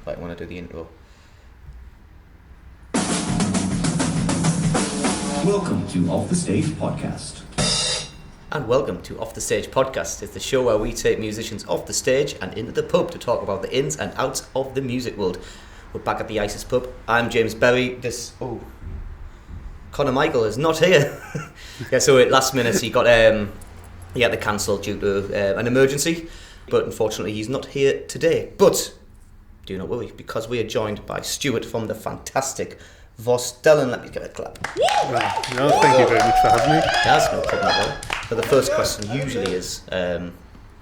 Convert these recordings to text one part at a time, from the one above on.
Right, I want to do the intro. Welcome to Off the Stage Podcast. And welcome to Off the Stage Podcast. It's the show where we take musicians off the stage and into the pub to talk about the ins and outs of the music world. We're back at the ISIS pub. I'm James Berry. Conor Michael is not here. So at last minute he had to cancel due to an emergency. But unfortunately he's not here today. But do not worry, because we are joined by Stuart from the fantastic Vorstellan. Let me give it a clap. No, thank you very much for having me. That's no problem at all. So the first question usually is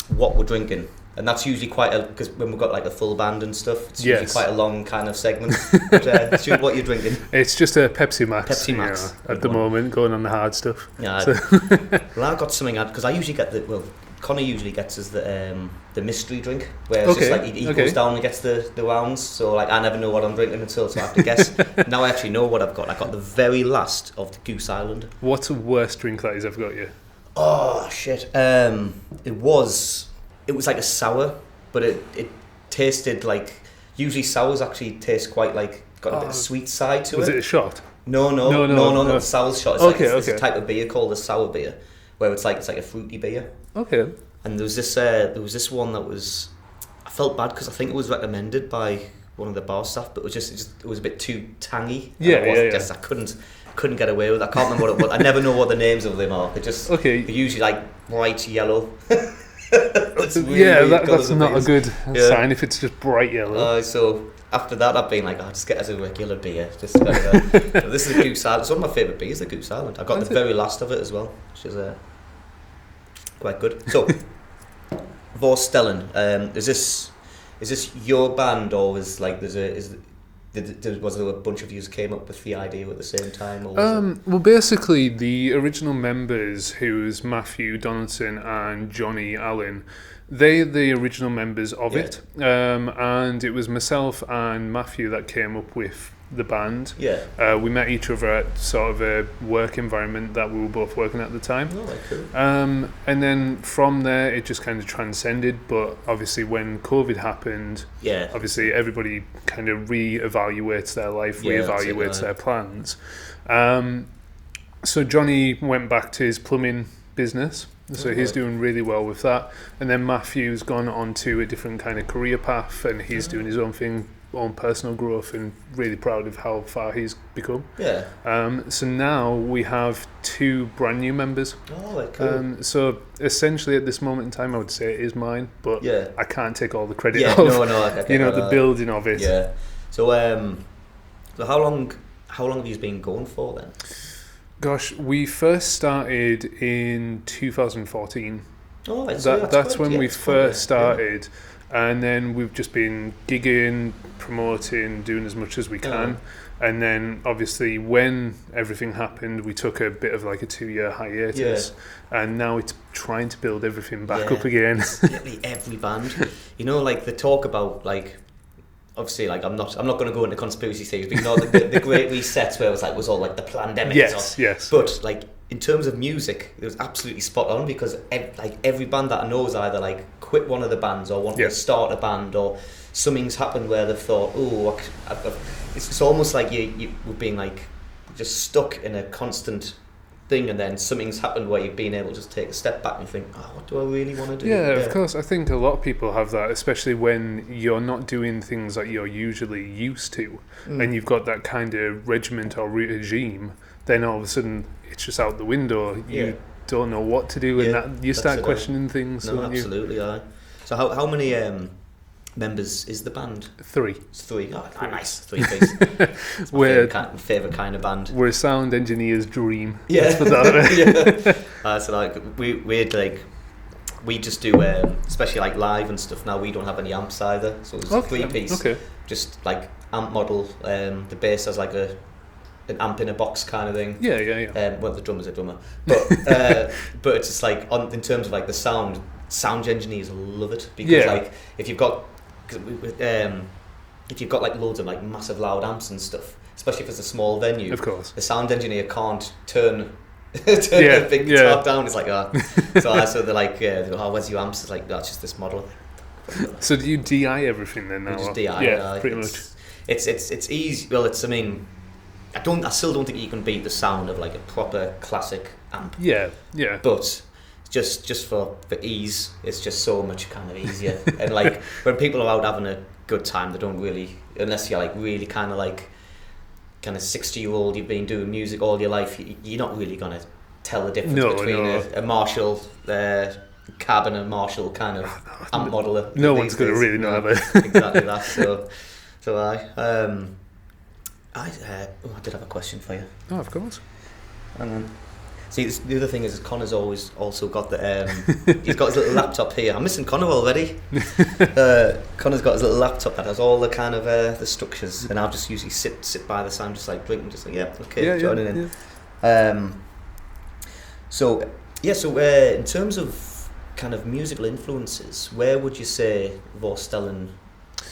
what we're drinking. And that's usually because when we've got like a full band and stuff, it's usually quite a long kind of segment. But, Stuart, what are you drinking? It's just a Pepsi Max. Pepsi Max. At the moment, going on the hard stuff. Yeah. So. Well, I got something because I usually get Connor usually gets us the mystery drink, where it's just like he goes down and gets the rounds. So like I never know what I'm drinking until, so I have to guess. Now I actually know what I've got. I got the very last of the Goose Island. What's the worst drink that he's ever got you? Oh shit! It was like a sour, but it tasted like, usually sours actually taste quite like got a bit of sweet side to it. Was it a shot? No, not sour shot. It's it's a type of beer called a sour beer, where it's like a fruity beer. Okay. And there was this one that was, I felt bad because I think it was recommended by one of the bar staff, but it was a bit too tangy. I guess I couldn't get away with it. I can't remember what it was. I never know what the names of them are. They're usually like bright yellow. That's not a good sign if it's just bright yellow. So after that, I've been like, I'll just get as a regular beer. This is the Goose Island. It's one of my favourite beers, the Goose Island. I got the very last of it as well, which is quite good. So, Vorstellan, is this your band, or was there a bunch of you who came up with the idea at the same time? Or well, basically, the original members, who's Matthew Donaldson and Johnny Allen, they're the original members of it. And it was myself and Matthew that came up with the band. We met each other at sort of a work environment that we were both working at the time. Cool. And then from there it just kind of transcended, but obviously when COVID happened, obviously everybody kind of re-evaluates their life, re-evaluates their plans. So Johnny went back to his plumbing business, so he's doing really well with that, and then Matthew's gone on to a different kind of career path, and he's doing his own thing, own personal growth, and really proud of how far he's become. So now we have 2 brand new members. Cool. So essentially at this moment in time I would say it is mine, but I can't take all the credit of the building of it. So how long have you been going for then? Gosh, we first started in 2014. That's when we first started. And then we've just been gigging, promoting, doing as much as we can. And then obviously when everything happened, we took a bit of like a 2-year hiatus. And now it's trying to build everything back up again. Literally every band. Like the talk about like, obviously like I'm not going to go into conspiracy theories, but the Great Reset where it was all like the pandemic. Yes. But like in terms of music, it was absolutely spot on, because every band that I know has either like quit one of the bands or wanted to start a band, or something's happened where they've thought, it's almost like you were being like just stuck in a constant thing, and then something's happened where you've been able to just take a step back and think, what do I really want to do? Of course. I think a lot of people have that, especially when you're not doing things that you're usually used to, and you've got that kind of regiment or regime. Then all of a sudden it's just out the window. You don't know what to do, and that you start questioning things. No, absolutely. So how many members is the band? 3. It's 3. Nice. 3 piece. It's my favourite kind of band. We're a sound engineer's dream. So like we just do especially like live and stuff. Now we don't have any amps either, so it's a 3-piece. Just like amp model. The bass has like an amp in a box kind of thing. Well, the drummer's a drummer, but it's just like in terms of like the sound engineers love it, because like if you've got like loads of like massive loud amps and stuff, especially if it's a small venue, of course the sound engineer can't turn the big guitar down. It's like so they're like, where's your amps? It's like, that's just this model. So do you DI everything then now? Just DI, yeah, pretty much. It's easy. Well, I still don't think you can beat the sound of like a proper classic amp. Yeah. But just for ease, it's just so much kind of easier. And like when people are out having a good time, they don't really, unless you're like really kind of 60-year-old, you've been doing music all your life, you're not really gonna tell the difference between a Marshall cab and a Marshall kind of amp modeler. No one's gonna really know that. Exactly that. So I did have a question for you. Oh, of course. And then, see, the other thing is Connor's always also got the he's got his little laptop here. I'm missing Connor already. Connor's got his little laptop that has all the kind of the structures, and I'll just usually sit by the side, just like drinking, just like joining in. Yeah. So in terms of kind of musical influences, where would you say Vorstellan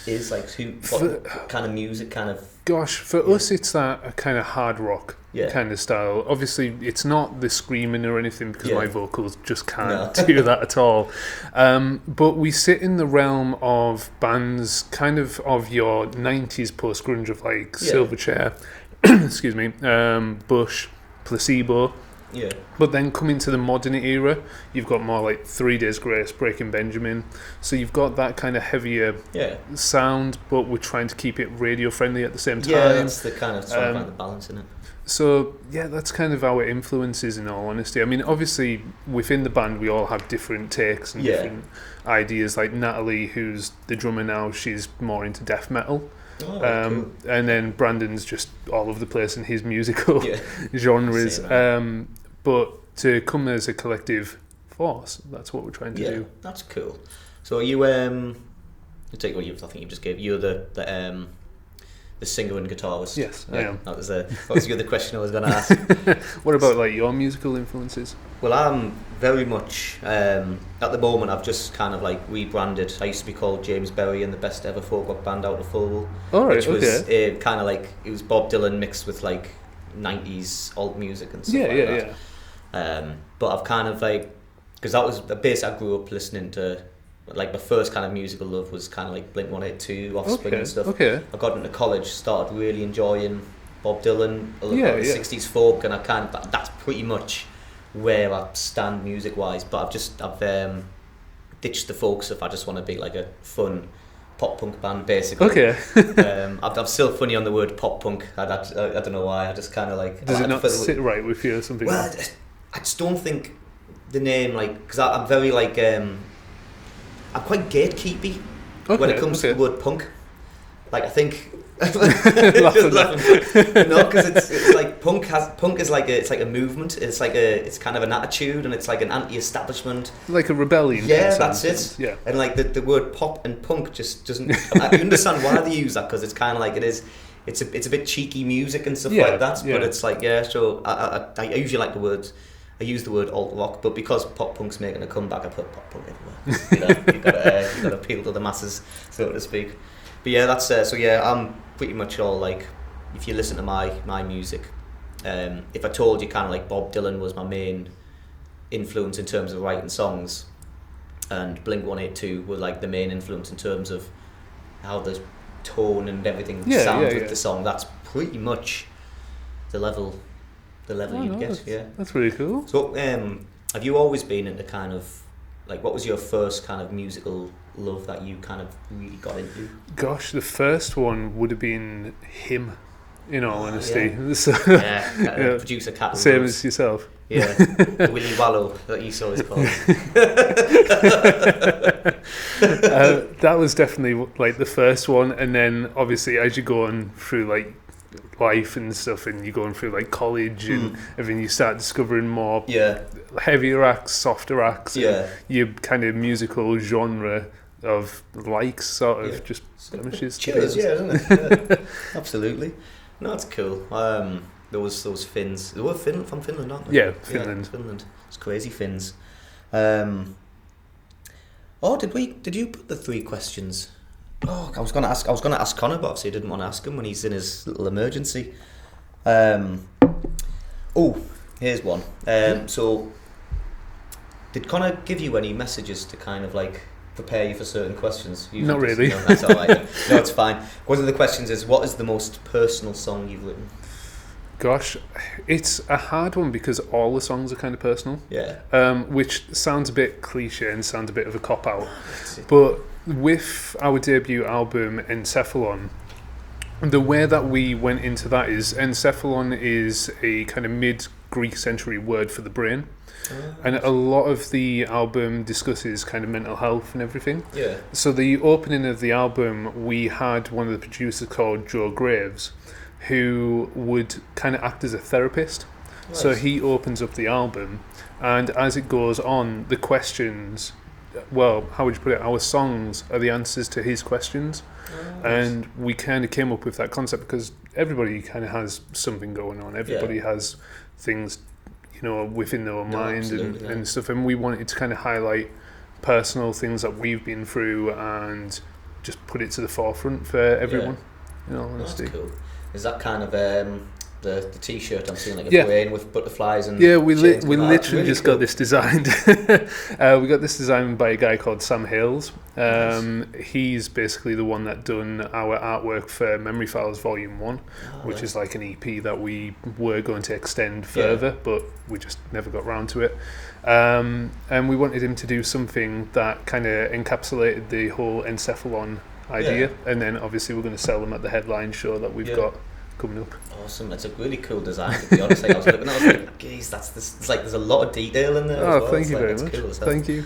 is? Like, what kind of music kind of? Gosh, for us it's that kind of hard rock kind of style. Obviously it's not the screaming or anything, because my vocals just can't do that at all. But we sit in the realm of bands kind of your 90s post-grunge of like Silverchair, excuse me, Bush, Placebo. Yeah. But then coming to the modern era, you've got more like 3 Days Grace, Breaking Benjamin. So you've got that kind of heavier sound, but we're trying to keep it radio friendly at the same time. Yeah, that's the kind of the balance in it. So yeah, that's kind of our influences, in all honesty. I mean, obviously within the band we all have different takes and different ideas. Like Natalie, who's the drummer now, she's more into death metal. Cool. And then Brandon's just all over the place in his musical genres. But to come as a collective force, that's what we're trying to do. Yeah, that's cool. So are you I think you just gave, you're the singer and guitarist. Yes, I am. That was the other question I was going to ask. What about like your musical influences? Well, I'm very much at the moment. I've just kind of like rebranded. I used to be called James Berry and the best ever folk rock band out of Full, which was kind of like, it was Bob Dylan mixed with like 90s alt music and stuff like that. But I've kind of like, because that was the base I grew up listening to. Like my first kind of musical love was kind of like Blink-182, Offspring and stuff. I got into college, started really enjoying Bob Dylan, a lot of 60s folk, and that's pretty much where I stand music wise. But I've ditched the folk stuff. I just want to be like a fun pop punk band, basically. I'm still funny on the word pop punk. I don't know why. I just kind of like. Does it not sit right with you or something? Well, I just don't think the name, like, because I'm very like I'm quite gatekeepy when it comes to the word punk. Like, I think just laughing. No, because it's like punk is like it's like a movement. It's kind of an attitude, and it's like an anti-establishment, like a rebellion. Yeah, that's it. Yeah, and like the word pop and punk just doesn't. I understand why they use that, because it's kind of like it's a bit cheeky music and stuff like that. But it's like So I usually like the words. I use the word alt rock, but because pop punk's making a comeback, I put pop punk everywhere. You've got to appeal to the masses, so to speak. But yeah, that's I'm pretty much all like, if you listen to my music, if I told you kind of like Bob Dylan was my main influence in terms of writing songs, and Blink-182 were like the main influence in terms of how the tone and everything sounds with the song, that's pretty much the level you'd get. That's really cool. So have you always been into kind of like, what was your first kind of musical love that you kind of really got into? Gosh, the first one would have been Him, in all honesty. So, Producer Cat. Same as yourself. Yeah, Willy Wallow, that you saw is called. That was definitely like the first one, and then obviously as you go on through like life and stuff, and you're going through like college and everything, you start discovering more heavier acts, softer acts, your kind of musical genre of likes sort of just blemishes. Cheers, isn't it? Absolutely. No, that's cool. Those Finns, they were from Finland, aren't they? Yeah, Finland. Finland. It's crazy Finns. Did you put the 3 questions? Oh, I was gonna ask Connor, but obviously I didn't want to ask him when he's in his little emergency. Here's one. So, did Connor give you any messages to kind of like prepare you for certain questions? Not really. No, that's all right. No, it's fine. One of the questions is, what is the most personal song you've written? Gosh, it's a hard one because all the songs are kind of personal. Yeah. Which sounds a bit cliche and sounds a bit of a cop-out. But with our debut album, Encephalon, the way that we went into that is, encephalon is a kind of mid-Greek century word for the brain. And a lot of the album discusses kind of mental health and everything. Yeah. So the opening of the album, we had one of the producers called Joe Graves, who would kind of act as a therapist. Nice. So he opens up the album, and as it goes on, the questions, well, how would you put it, our songs are the answers to his questions. Nice. And we kind of came up with that concept because everybody kind of has something going on. Everybody has things, you know, within their own mind and stuff, and we wanted to kind of highlight personal things that we've been through and just put it to the forefront for everyone. In all honesty. That's cool. Is that kind of the t-shirt I'm seeing, like a plane with butterflies and we literally really just cool. got this designed. We got this designed by a guy called Sam Hales. Nice. He's basically the one that done our artwork for Memory Files Volume 1, which is like an EP that we were going to extend further, but we just never got round to it. And we wanted him to do something that kind of encapsulated the whole encephalon idea, and then obviously we're going to sell them at the headline show that we've got coming up. Awesome, it's a really cool design, to be honest. Like, I was looking at it, I was like, geez, it's like there's a lot of detail in there. Oh, as well. Thank you very much. Cool, thank you.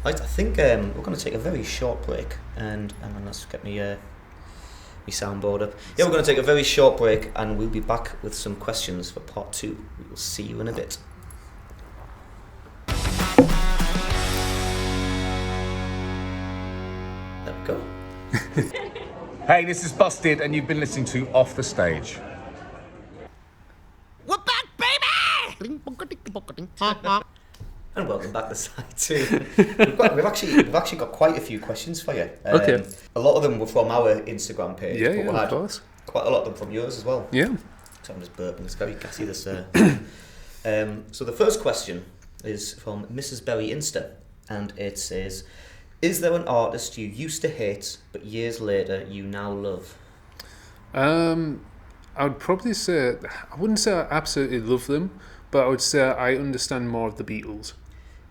Right, I think we're going to take a very short break, and let's get me soundboard up. Yeah, we're going to take a very short break, and we'll be back with some questions for part 2. We will see you in a bit. There we go. Hey, this is Busted, and you've been listening to Off the Stage. We're back, baby! And welcome back to side 2. We've actually got quite a few questions for you. Okay. A lot of them were from our Instagram page. Yeah, but we of had course. quite a lot of them from yours as well. Yeah. So I'm just burping. It's very gassy, this. So the first question is from Mrs. Berry Insta, and it says, is there an artist you used to hate, but years later you now love? I would probably say, I wouldn't say I absolutely love them, but I would say I understand more of the Beatles.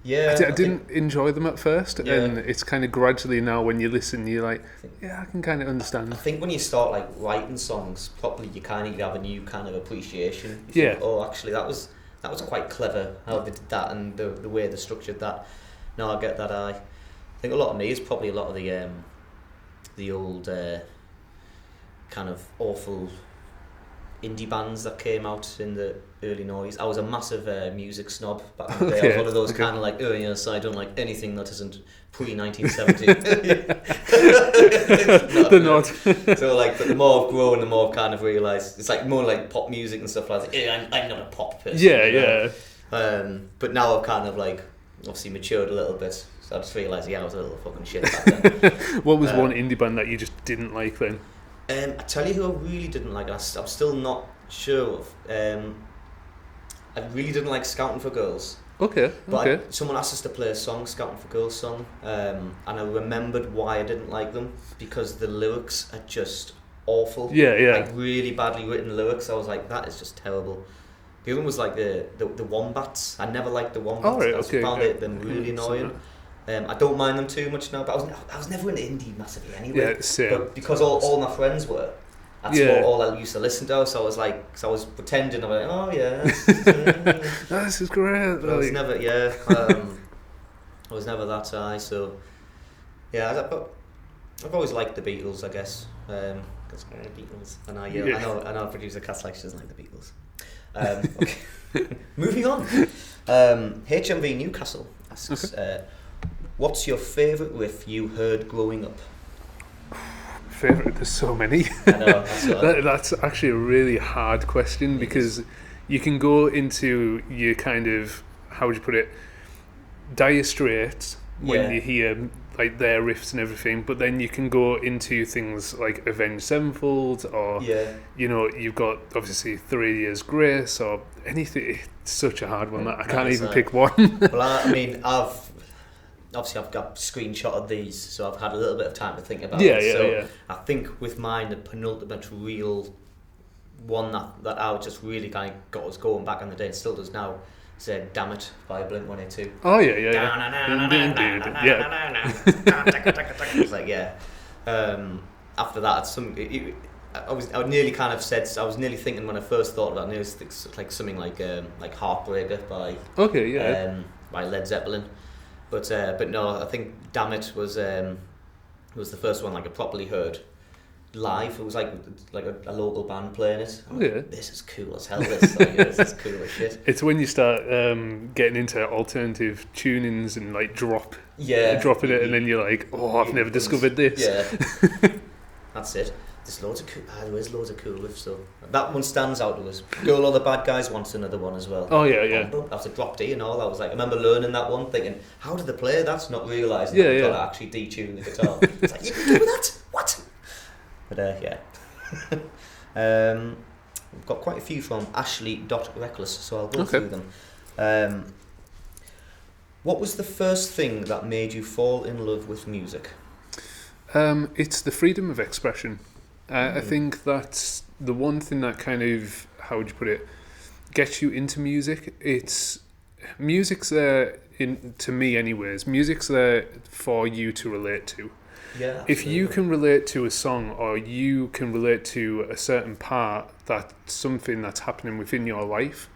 Yeah, I didn't enjoy them at first, and it's kind of gradually now when you listen, you're like, I can kind of understand. I think when you start like writing songs properly, you kind of have a new kind of appreciation. You think, oh, actually, that was quite clever how they did that and the way they structured that. No, I get that. I think a lot of me is probably a lot of the old kind of awful indie bands that came out in the early 90s. I was a massive music snob back in the day. I was one of those kind of like, so I don't like anything that isn't pre-1970. The nod. So like, but the more I've grown, the more I've kind of realised it's like more like pop music and stuff like that. I'm not a pop person. Yeah. But now I've kind of like obviously matured a little bit. So I just realised, I was a little fucking shit back then. What was one indie band that you just didn't like then? I tell you who I really didn't like, and I'm still not sure of. I really didn't like Scouting for Girls. But someone asked us to play a song, Scouting for Girls song, and I remembered why I didn't like them, because the lyrics are just awful. Like really badly written lyrics. I was like, that is just terrible. The other one was like the Wombats. I never liked the Wombats. I found them really annoying. I don't mind them too much now, but I was never into indie massively anyway. But because all my friends were, that's all I used to listen to. So I was like, I was pretending. I was like, oh yeah, this is great. But I was never, I was never that high. So I've always liked the Beatles, I guess. Because Beatles, and I know producer Cass likes doesn't like the Beatles. Okay. Moving on. HMV Newcastle asks. What's your favourite riff you heard growing up? Favourite? There's so many. I know. That's actually a really hard question because you can go into your kind of, how would you put it, Dire Straits when you hear like their riffs and everything, but then you can go into things like Avenged Sevenfold or you've got obviously 3 Years Grace or anything. It's such a hard one that I can't even pick one. Well, I mean, obviously I've got screenshot of these, so I've had a little bit of time to think about it. So I think with mine, the penultimate real one that I just really kind of got us going back in the day and still does now, is Damn It by Blink-182. Oh yeah. It's like, after that, I was nearly kind of said, I was nearly thinking when I first thought about it, it's like something like Heartbreaker by by Led Zeppelin, but no, I think Damn It was the first one like I properly heard live. It was like a local band playing it. This is cool as hell. This is cool as shit. It's when you start getting into alternative tunings and like dropping it, and then you're like, oh, I've never discovered this. Yeah, that's it. There's loads of cool. There is loads of cool riffs. So that one stands out to us. Girl, All the Bad Guys wants another one as well. Oh yeah. That's a drop D and all. I was like, I remember learning that one, thinking, how did they play? That's not realising I've got to actually detune the guitar. It's like, you can do that? What? But we've got quite a few from Ashley.Reckless, so I'll go through them. What was the first thing that made you fall in love with music? It's the freedom of expression. I think that's the one thing that kind of, how would you put it, gets you into music. Music's there, to me anyways, music's there for you to relate to. Yeah, if you can relate to a song, or you can relate to a certain part, that's something that's happening within your life,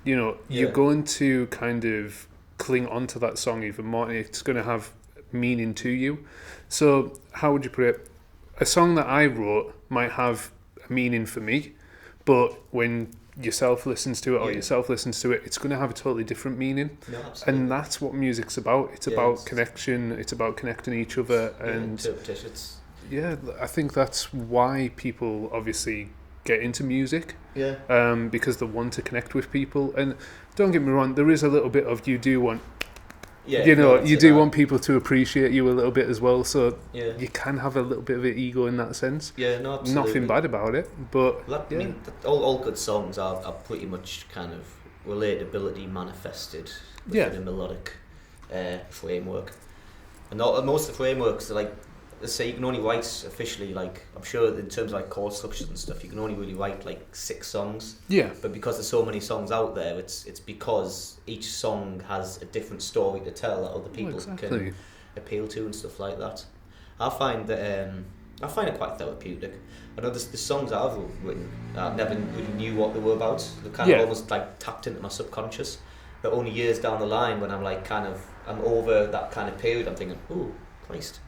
you're going to kind of cling onto that song even more, and it's going to have meaning to you. So how would you put it? A song that I wrote might have a meaning for me, but when yourself listens to it, or yourself listens to it, it's going to have a totally different meaning. No, absolutely. And that's what music's about. It's about connection. It's about connecting each other. And interpretations. Yeah, I think that's why people obviously get into music. Yeah. Because they want to connect with people. And don't get me wrong, there is a little bit of you do want want people to appreciate you a little bit as well, so you can have a little bit of an ego in that sense. Yeah, no, absolutely. Nothing bad about it, but I mean, all good songs are pretty much kind of relatability manifested within a melodic framework, and most of the frameworks are like, let's say you can only write officially, like, I'm sure in terms of like chord structures and stuff, you can only really write like 6 songs. Yeah. But because there's so many songs out there, it's because each song has a different story to tell that other people can appeal to and stuff like that. I find it quite therapeutic. I know the songs I've written, I never really knew what they were about. They kind of almost like tapped into my subconscious. But only years down the line, when I'm like I'm over that kind of period, I'm thinking, oh, Christ.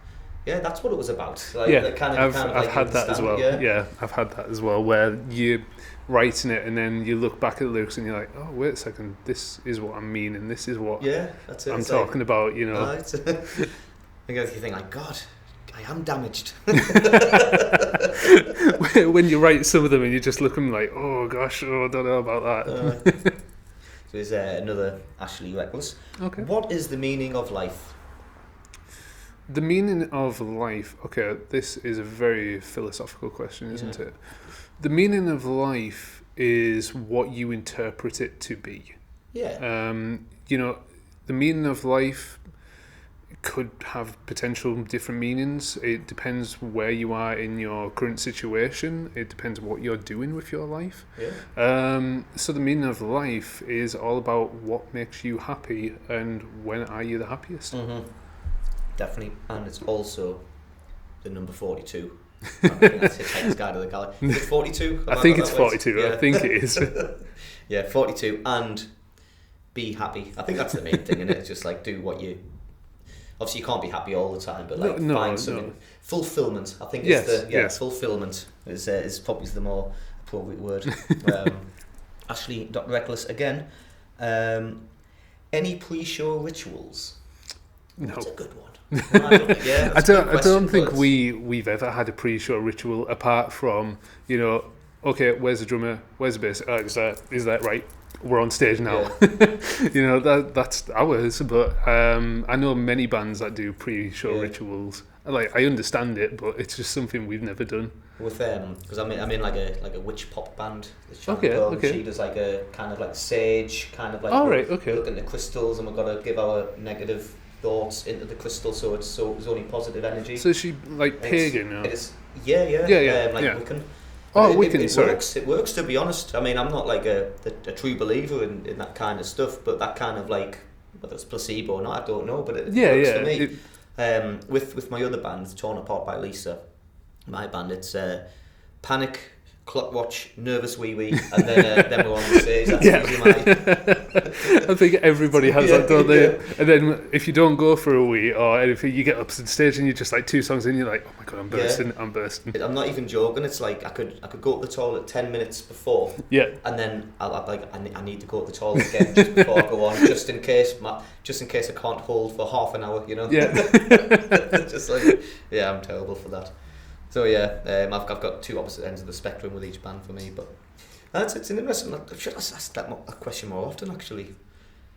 Yeah, that's what it was about. Like, I've had that as well. Yeah, I've had that as well, where you're writing it and then you look back at the lyrics and you're like, oh, wait a second, this is what I mean, and this is what that's it. I'm talking about, I guess you think like, God, I am damaged. When you write some of them and you just look at them like, oh gosh, I don't know about that. There's another Ashley Reckless. Okay. What is the meaning of life? The meaning of life. Okay, this is a very philosophical question, isn't it? The meaning of life is what you interpret it to be. Yeah. The meaning of life could have potential different meanings. It depends where you are in your current situation. It depends what you're doing with your life. Yeah. So the meaning of life is all about what makes you happy and when are you the happiest. Mm-hmm. Definitely, and it's also the number 42. I think that's Hitchhiker's Guide to the Galaxy. Is it 42? I think it's 42. Yeah. I think it is. Yeah, 42, and be happy. I think that's the main thing, isn't it? It's just like do what you. Obviously, you can't be happy all the time, but like find something. Fulfillment. I think it's fulfillment is probably the more appropriate word. Ashley.Reckless again. Any pre-show rituals? No. That's a good one. I don't think we've ever had a pre-show ritual apart from, okay, where's the drummer, where's the bass, is that right, we're on stage now. That's ours, but I know many bands that do pre-show rituals. Like, I understand it, but it's just something we've never done. With because I'm in like a witch pop band. Okay. She does like a kind of like sage, kind of like looking at the crystals, and we've got to give our negative thoughts into the crystal, so it's only positive energy. So is she like pagan? It is. Yeah. Wiccan. Wiccan. It works. To be honest, I mean, I'm not like a true believer in that kind of stuff, but that kind of like, whether it's placebo or not, I don't know, but it works for me. With my other band, Torn Apart by Lisa, my band, it's Panic, Clockwatch, Nervous Wee Wee, and then we're on the stage. That's usually my... I think everybody has that, don't they? And then if you don't go for a wee or anything, you get up to the stage and you're just like 2 songs in, you're like, oh my god, I'm bursting. I'm not even joking. It's like I could go to the toilet 10 minutes before, and then I need to go to the toilet again just before I go on, just in case I can't hold for half an hour, you know. Yeah. Just like, I'm terrible for that. So I've got 2 opposite ends of the spectrum with each band for me, but it's an interesting. I should ask that question more often, actually,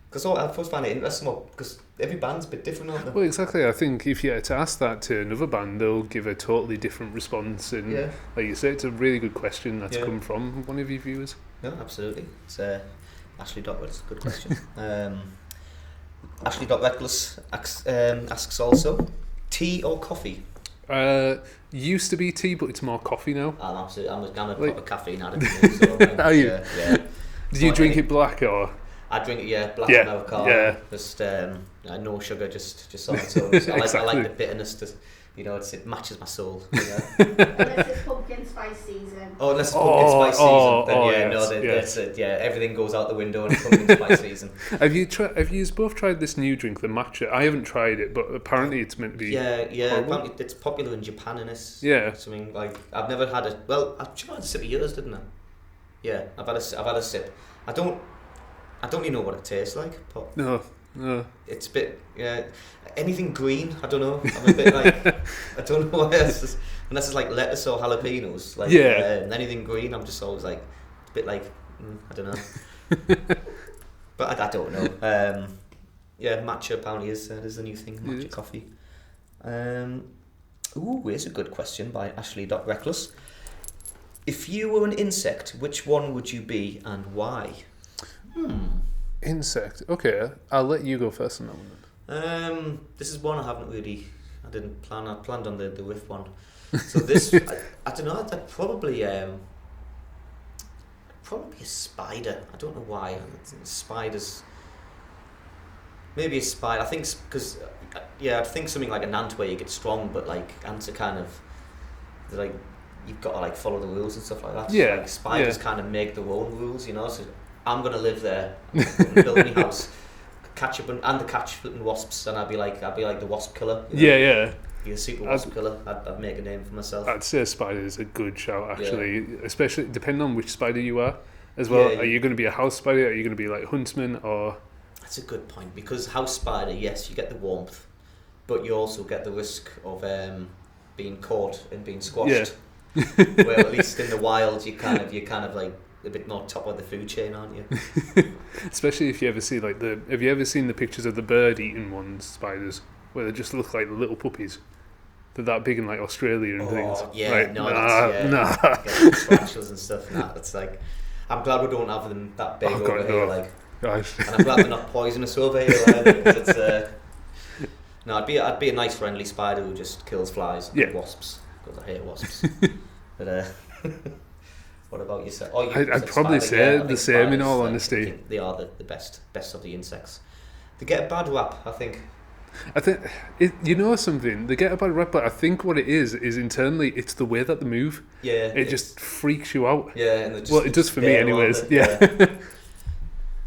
because I first find it interesting because every band's a bit different, aren't they? Well, exactly. I think if you had to ask that to another band, they'll give a totally different response. And like you say, it's a really good question that's come from one of your viewers. No, absolutely. It's Ashley Dotwell. Good question. Ashley Reckless asks also, tea or coffee? Used to be tea, but it's more coffee now. I'm a proper caffeine addict. So, are you? Yeah. Do you drink it black or? I drink it, black and avocado. Yeah. Just no sugar, just on its own. I like the bitterness. It matches my soul. Unless it's pumpkin spice season. Oh, unless it's pumpkin spice season, then that's it. Yeah, everything goes out the window in pumpkin spice season. Have you both tried this new drink, the matcha? I haven't tried it, but apparently it's meant to be. Apparently it's popular in Japan, and it's something like I've never had it. Well, I tried a sip of yours, didn't I? Yeah, I've had a sip. I don't really know what it tastes like, but no. It's a bit anything green. I don't know. I'm a bit like I don't know unless it's like lettuce or jalapenos. Like anything green, I'm just always like a bit like I don't know. But I don't know. Matcha apparently is the new thing. Matcha coffee. Here's a good question by Ashley Reckless. If you were an insect, which one would you be and why? Insect. Okay, I'll let you go first on that one. This is one I didn't plan. I planned on the riff one. So this, I don't know. I'd probably a spider. I don't know why. Spiders. Maybe a spider. I think because I think something like an ant where you get strong, but like ants are kind of like you've got to like follow the rules and stuff like that. Yeah. So, like spiders kind of make their own rules, you know. So I'm gonna live there, build my house, catch up and catch flipping wasps, and I'd be like the wasp killer. You know? Yeah. Be a super wasp killer. I'd make a name for myself. I'd say a spider is a good shout, actually, especially depending on which spider you are as well. Are you going to be a house spider? Are you going to be like huntsman or? That's a good point, because house spider, yes, you get the warmth, but you also get the risk of being caught and being squashed. Yeah. Where at least in the wild you're kind of like a bit more top of the food chain, aren't you? Especially if you ever see have you ever seen the pictures of the bird eating ones, spiders, where they just look like the little puppies? They're that big in like Australia and things. Yeah, like, nah. Tarantulas and stuff. Nah, it's like I'm glad we don't have them that big over here. Like, gosh. And I'm glad they're not poisonous over here. Because it's no, I'd be a nice friendly spider who just kills flies and wasps, because I hate wasps. But what about yourself? I'd probably say the same, in all honesty. They are the best of the insects. They get a bad rap, I think. You know something? They get a bad rap, but I think what it is internally, it's the way that they move. Yeah. It just freaks you out. Yeah. And it does for me anyways. Yeah. But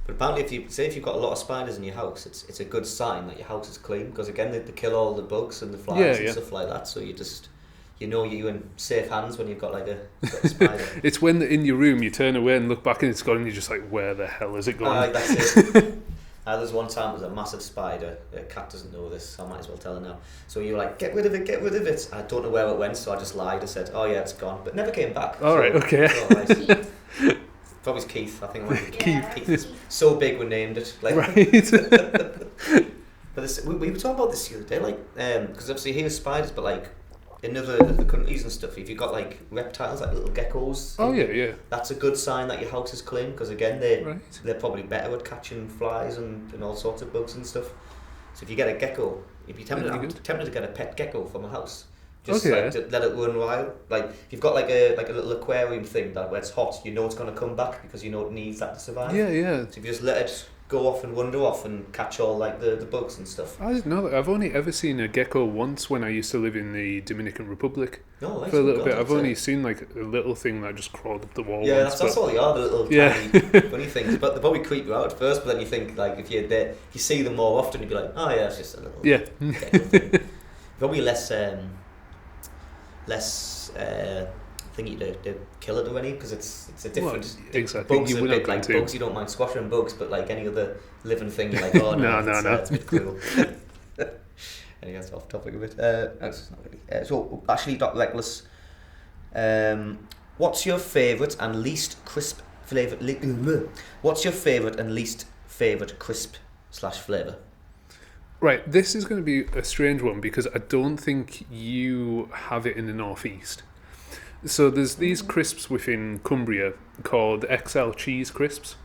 apparently if you've got a lot of spiders in your house, it's a good sign that your house is clean, because again they kill all the bugs and the flies and stuff like that, so you're in safe hands when you've got a spider. It's when in your room you turn away and look back and it's gone and you're just like, where the hell is it going? That's it. There's one time it was a massive spider. Kat doesn't know this, so I might as well tell her now. So you were like, get rid of it. I don't know where it went, so I just lied. I said, oh yeah, it's gone, but never came back. Alright, okay. Probably Keith, I think. Keith is so big we named it. Right. But we were talking about this the other day, because obviously here are spiders, but in other countries and stuff, if you've got reptiles, like little geckos, that's a good sign that your house is clean, because again they're probably better at catching flies and all sorts of bugs and stuff. So if you get a gecko, you'd be tempted to get a pet gecko from a house. Just like to let it run wild. Like if you've got like a little aquarium thing that where it's hot, you know it's going to come back because you know it needs that to survive. Yeah, yeah. So if you just let it go off and wander off and catch all like the bugs and stuff. I didn't know that. I've only ever seen a gecko once when I used to live in the Dominican Republic for a little bit. I've only seen like a little thing that just crawled up the wall. Yeah, that's all they are, the little tiny funny things. But they probably creep you out at first, but then you think like if you're there, if you see them more often, you'd be like, oh yeah, it's just a little gecko thing. Probably less thingy to kill it already because it's a different exactly. Bugs are big, like bugs you don't mind squashing bugs, but like any other living thing you're like, oh no, it's a bit cruel. Anyway, that's off topic a bit. That's not really. So actually, Dr. Reckless, what's your favourite and least crisp flavour? What's your favourite and least favourite crisp / flavour? Right, this is going to be a strange one because I don't think you have it in the northeast. So there's these crisps within Cumbria called XL cheese crisps,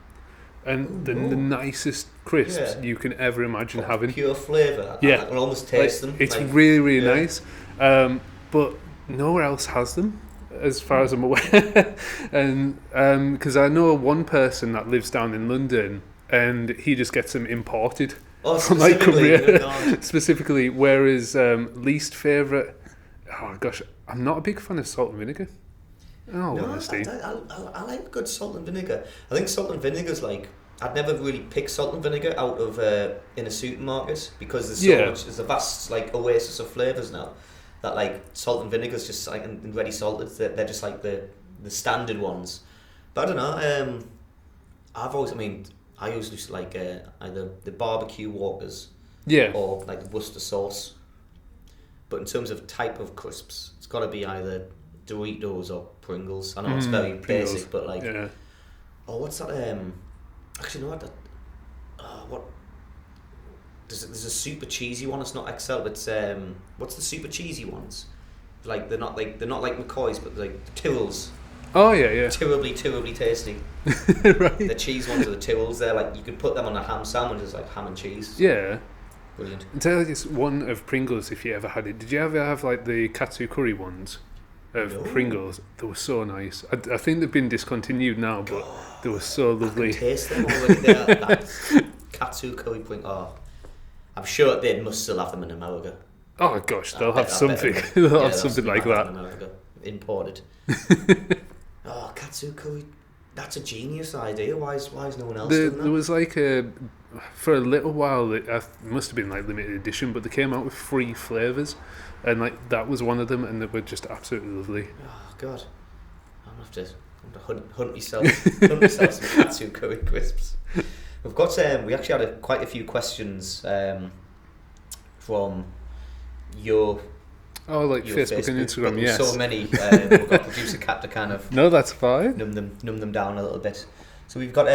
and they're the nicest crisps you can ever imagine having. Pure flavour. I can almost taste them. It's really nice, but nowhere else has them, as far as I'm aware. And because I know one person that lives down in London, and he just gets them imported. From like Cumbria, specifically. Whereas least favourite, oh gosh, I'm not a big fan of salt and vinegar. Honesty. I like good salt and vinegar. I think salt and vinegar is like, I'd never really pick salt and vinegar out of in a supermarket because there's so much. There's a vast like oasis of flavours now that like salt and vinegar is just like and ready salted. They're just like the standard ones. But I don't know. I usually like either the barbecue Walkers or like the Worcester sauce. But in terms of type of crisps, it's got to be either Doritos or Pringles. I know it's very basic, but like... Yeah. Oh, what's that? Actually, no, what? There's a super cheesy one. It's not XL, but it's... what's the super cheesy ones? Like, they're not like McCoy's, but like the Tyrrells. Oh yeah. Terribly tasty. Right. The cheese ones are the Tyrrells. They're like you could put them on a ham sandwich as like ham and cheese. Yeah. Brilliant. And tell us one of Pringles if you ever had it. Did you ever have like the katsu curry ones of Pringles? They were so nice. I think they've been discontinued now, but they were so lovely. I can taste them already. That katsu curry Pringles. Oh, I'm sure they must still have them in America. Oh gosh, they'll have something. They'll have something like that. In America, imported. Oh, katsu curry. That's a genius idea. Why is no one else doing that? There was like for a little while, it must have been like limited edition, but they came out with 3 flavours, and like that was one of them, and they were just absolutely lovely. Oh God, I'm gonna have to hunt myself some katsu curry crisps. We've got we actually had quite a few questions from your. Oh, like Facebook and Instagram, yes. So many. We've got producer Cat to kind of... No, that's fine. Numb them down a little bit. So we've got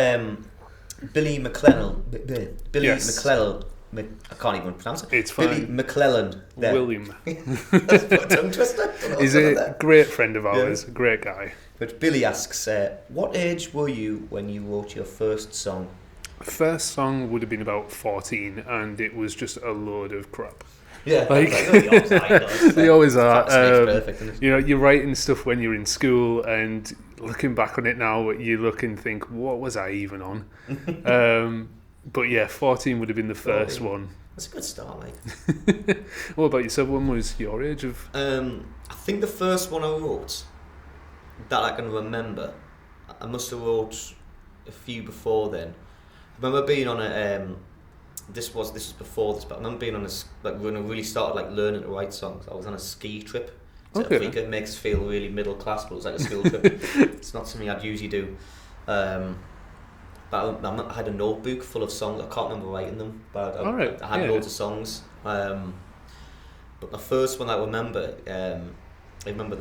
Billy McClellan. I can't even pronounce it. It's fine. Billy McClellan. William. That's a tongue twister. He's a great friend of ours, a great guy. But Billy asks, what age were you when you wrote your first song? First song would have been about 14, and it was just a load of crap. Yeah, they always are. Perfect, isn't it? You know, you're writing stuff when you're in school, and looking back on it now, you look and think, "What was I even on?" But yeah, 14 would have been the first one. That's a good start, mate. What about yourself? When was your age of? I think the first one I wrote that I can remember, I must have wrote a few before then. I remember being on a. This was before this, but I remember being on when I really started like learning to write songs. I was on a ski trip to Africa. It makes us feel really middle class, but it was like a school trip. It's not something I'd usually do. But I had a notebook full of songs. I can't remember writing them, but I had loads of songs. But the first one I remember the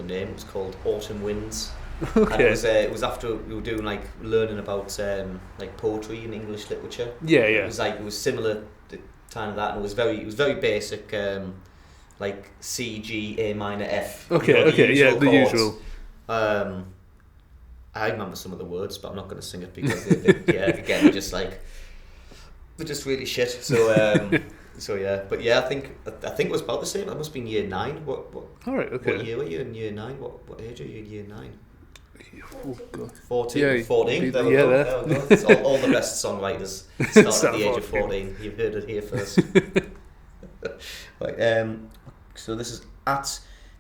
name. It was called Autumn Winds. Okay. And it was after we were doing like learning about like poetry and English literature. Yeah. It was similar to kind of that, and it was very basic, like C, G, A minor, F. The usual. I remember some of the words, but I'm not going to sing it because they're just really shit. So So yeah, but yeah, I think it was about the same. That must have been year 9. What? All right, okay. What year were you in year 9? What age are you in year 9? Oh God. 14, Yeah, 14. There we yeah, go. there. There we go. It's all the best songwriters start at the age of 14. You've heard it here first. Right, so this is at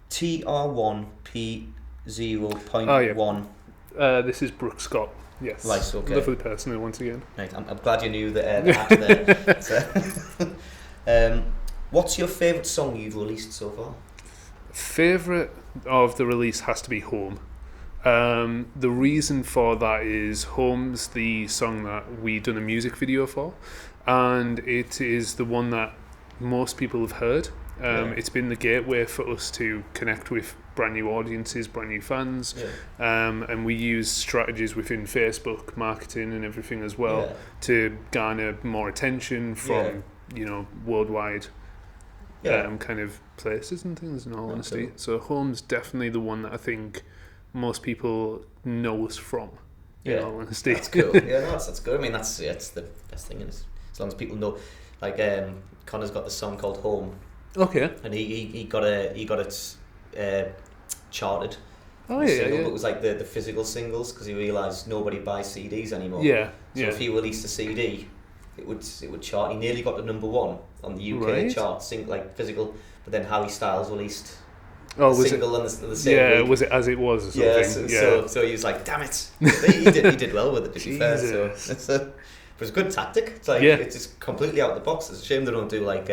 TR1P0.1. This is Brooke Scott. Yes. Right, okay. Lovely person once again. Right, I'm glad you knew the at there. What's your favourite song you've released so far? Favourite of the release has to be Home. The reason for that is Home's the song that we done a music video for, and it is the one that most people have heard. It's been the gateway for us to connect with brand new audiences, brand new fans, and we use strategies within Facebook marketing and everything as well to garner more attention from worldwide kind of places and things, in all honesty. Cool. So Home's definitely the one that I think most people know us from, in all honesty. That's cool. Yeah, no, that's good. I mean, that's the best thing, is as long as people know. Like Connor's got this song called Home. Okay. And he got it charted. Oh yeah. yeah. But it was like the physical singles, because he realised nobody buys CDs anymore. Yeah. So if he released a CD, it would chart. He nearly got to number 1 on the UK chart, like physical. But then Harry Styles released a single on the same week. Was it As It Was or something? So he was like, damn it. he did well with it, to be fair. So it was a good tactic. It's like it's just completely out of the box. It's a shame they don't do like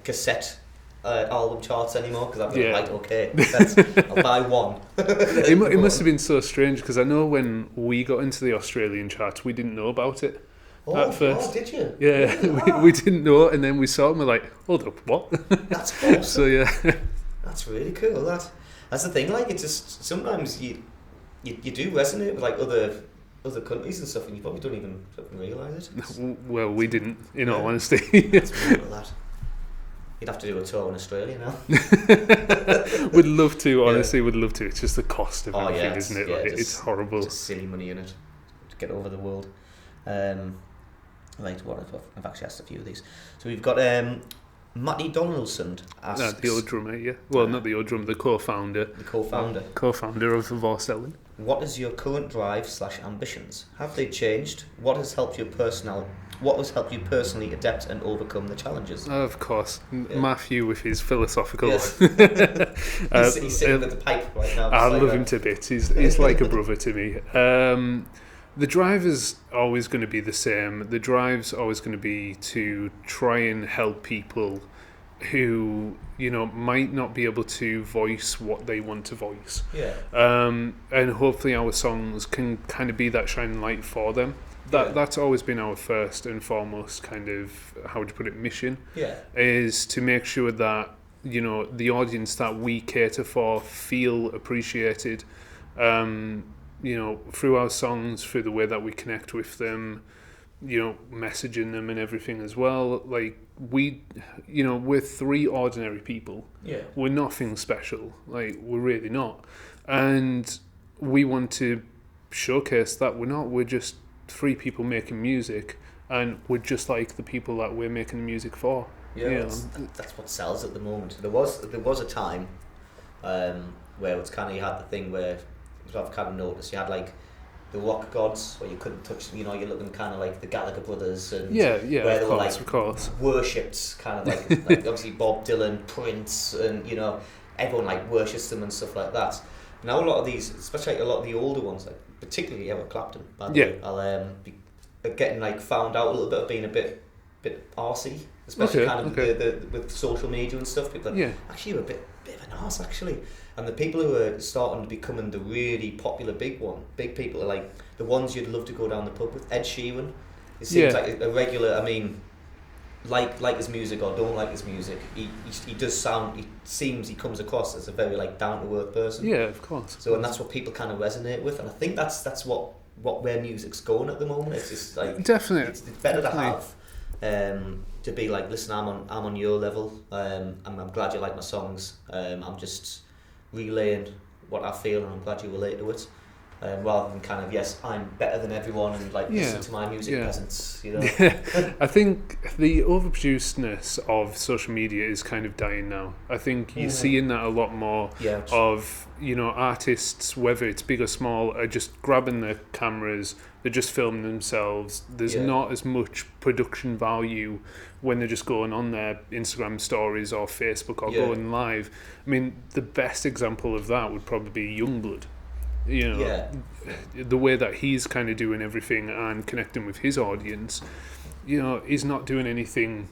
cassette album charts anymore, because I'm like, okay, I'll buy one. It must have been so strange, because I know when we got into the Australian charts, we didn't know about it at first. Oh, did you? Yeah, we didn't know, and then we saw it and we're like, hold up, what? That's awesome. So yeah. That's really cool. That's the thing. Like, it's just sometimes you do resonate with like other countries and stuff, and you probably don't even realise it. Well, we didn't, in all honesty. That's really that. You'd have to do a tour in Australia now. We'd love to, honestly, we'd love to. It's just the cost of everything, isn't it? Like, it's horrible. Just silly money in it to get over the world. Right, what I've actually asked a few of these. So we've got Matty Donaldson asks... the old drummer, yeah. Well, not the old drummer, the co-founder. The co-founder. Co-founder of Vorstellan. What is your current drive/ambitions? Have they changed? What has helped you personally adapt and overcome the challenges? Of course. Matthew with his philosophical... Yes. He's sitting with the pipe right now. I love him to bits. He's like a brother to me. The drive is always going to be the same. The drive's always going to be to try and help people who, might not be able to voice what they want to voice. Yeah. And hopefully our songs can kind of be that shining light for them. That's always been our first and foremost kind of, how would you put it, mission. Yeah. Is to make sure that, the audience that we cater for feel appreciated. Through our songs, through the way that we connect with them, messaging them and everything as well. Like, we're 3 ordinary people. Yeah. We're nothing special. Like, we're really not. And we want to showcase that we're not. We're just 3 people making music, and we're just like the people that we're making music for. Yeah, that's what sells at the moment. There was a time where it's kind of, you had the thing where, I've kind of noticed, you had like the rock gods where you couldn't touch, you're looking kind of like the Gallagher brothers, and where they were like worshipped, kind of like obviously Bob Dylan, Prince, and everyone like worships them and stuff like that. Now a lot of these, especially like a lot of the older ones, like particularly Eric Clapton, by the way, are getting like found out a little bit of being a bit arsey, especially with social media and stuff. People are like, actually, you're a bit of an arse, actually. And the people who are starting to becoming the really popular big people are like the ones you'd love to go down the pub with. Ed Sheeran, it seems like a regular. I mean, like his music or don't like his music, he does sound. He comes across as a very like down to earth person. Yeah, of course. So and that's what people kind of resonate with, and I think that's where music's going at the moment. It's just like definitely it's better to have. To be like, listen, I'm on your level. I'm glad you like my songs. I'm just relaying what I feel, and I'm glad you relate to it. rather than kind of, yes, I'm better than everyone and like listen to my music, peasants, you know. I think the overproducedness of social media is kind of dying now. I think you're seeing that a lot more of, you know, artists, whether it's big or small, are just grabbing their cameras, they're just filming themselves. There's not as much production value when they're just going on their Instagram stories or Facebook or going live. I mean, the best example of that would probably be Youngblood. You know, the way that he's kind of doing everything and connecting with his audience, you know, he's not doing anything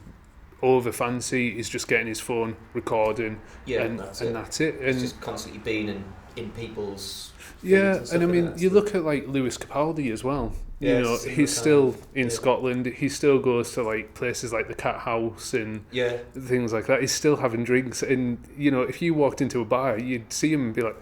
over fancy. He's just getting his phone, recording, and that's it. And he's just constantly being in people's and I mean, you look at like Lewis Capaldi as well. You know, he's still in Scotland. He still goes to like places like the Cat House and things like that. He's still having drinks, and you know, if you walked into a bar, you'd see him and be like,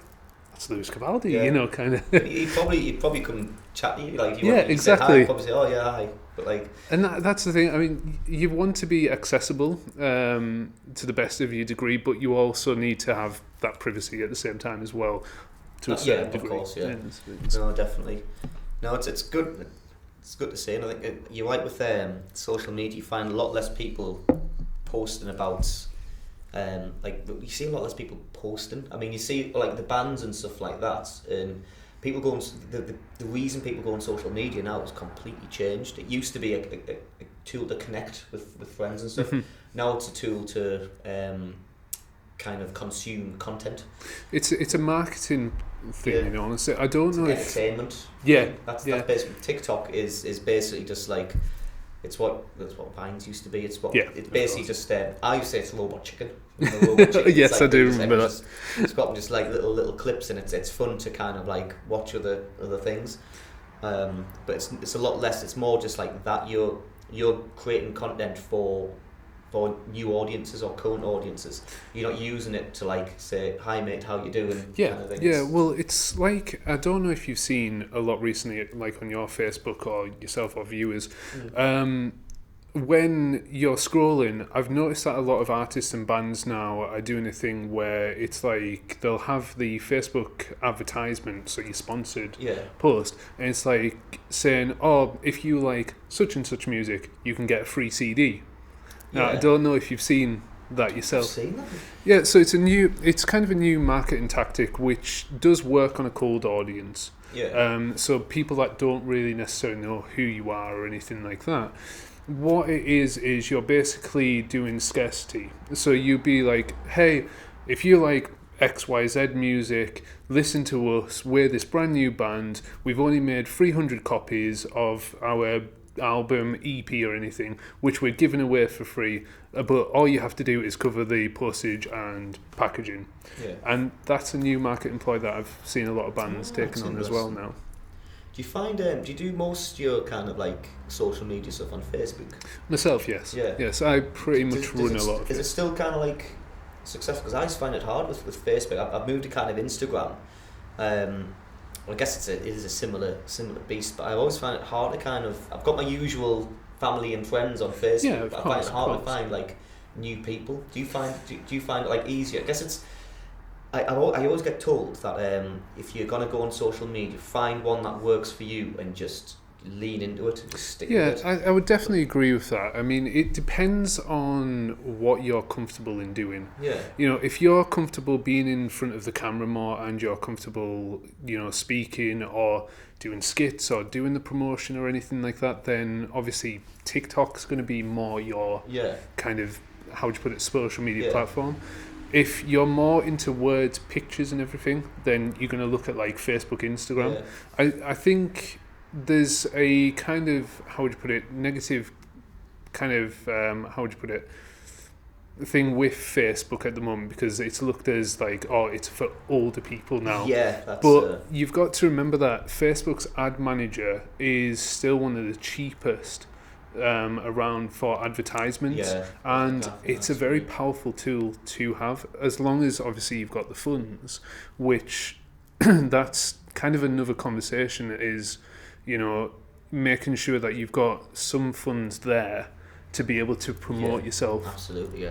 "That's Lewis Capaldi," you know, kind of. He'd probably come chat to you, like, exactly. Say hi, probably say, "Oh yeah, hi," but like. And that's the thing. I mean, you want to be accessible to the best of your degree, but you also need to have that privacy at the same time as well. To a certain degree. Of course, No, definitely. No, it's good. It's good to see, and I think you're right with social media. You find a lot less people posting about. Like you see a lot less people posting. I mean, you see like the bands and stuff like that, and people go on, the reason people go on social media now has completely changed. It used to be a tool to connect with friends and stuff. Now it's a tool to kind of consume content. It's a marketing thing, you know. Honestly, I don't know if entertainment. That's basically TikTok is basically just like. That's what Vines used to be. It's basically just. I used to say it's Robot Chicken. You know, Robot Chicken. Yes, like I do remember that. It's got just like little clips, and it's fun to kind of like watch other things. But it's a lot less. It's more just like that you're creating content for new audiences or current audiences. You're not using it to like say, "Hi mate, how you doing?" kind of thing. Well, it's like, I don't know if you've seen a lot recently, like on your Facebook or yourself or viewers. When you're scrolling, I've noticed that a lot of artists and bands now are doing a thing where it's like they'll have the Facebook advertisement, so you sponsored post, and it's like saying, "Oh, if you like such and such music, you can get a free CD." Now, I don't know if you've seen that yourself. I've seen that. Yeah, so it's kind of a new marketing tactic which does work on a cold audience. So people that don't really necessarily know who you are or anything like that. What it is you're basically doing scarcity. So you'd be like, "Hey, if you like XYZ music, listen to us. We're this brand new band. We've only made 300 copies of our album, EP or anything, which we're giving away for free, but all you have to do is cover the postage and packaging." And that's a new marketing ploy that I've seen a lot of bands taking on as well now. Do you find do you do most of your kind of like social media stuff on Facebook? Myself, yes. Yes, I pretty much run a lot of it. Is it still kind of like successful? Because I just find it hard with Facebook. I've moved to kind of Instagram. I guess it is a similar beast, but I always find it hard to kind of. I've got my usual family and friends on Facebook, but I find it hard to find like new people. Do you find it like easier? I guess it's. I always get told that if you're gonna go on social media, find one that works for you and just lean into it and just stick with it. I would definitely agree with that. I mean, it depends on what you're comfortable in doing. You know, if you're comfortable being in front of the camera more and you're comfortable, you know, speaking or doing skits or doing the promotion or anything like that, then obviously TikTok's going to be more your kind of, how would you put it, social media platform. If you're more into words, pictures and everything, then you're going to look at like Facebook, Instagram. I think there's a kind of, how would you put it, negative kind of, how would you put it, thing with Facebook at the moment, because it's looked as like, oh, it's for older people now. But you've got to remember that Facebook's ad manager is still one of the cheapest around for advertisements, and it's a very powerful tool to have, as long as obviously you've got the funds, which that's kind of another conversation, is, you know, making sure that you've got some funds there to be able to promote yourself. Absolutely,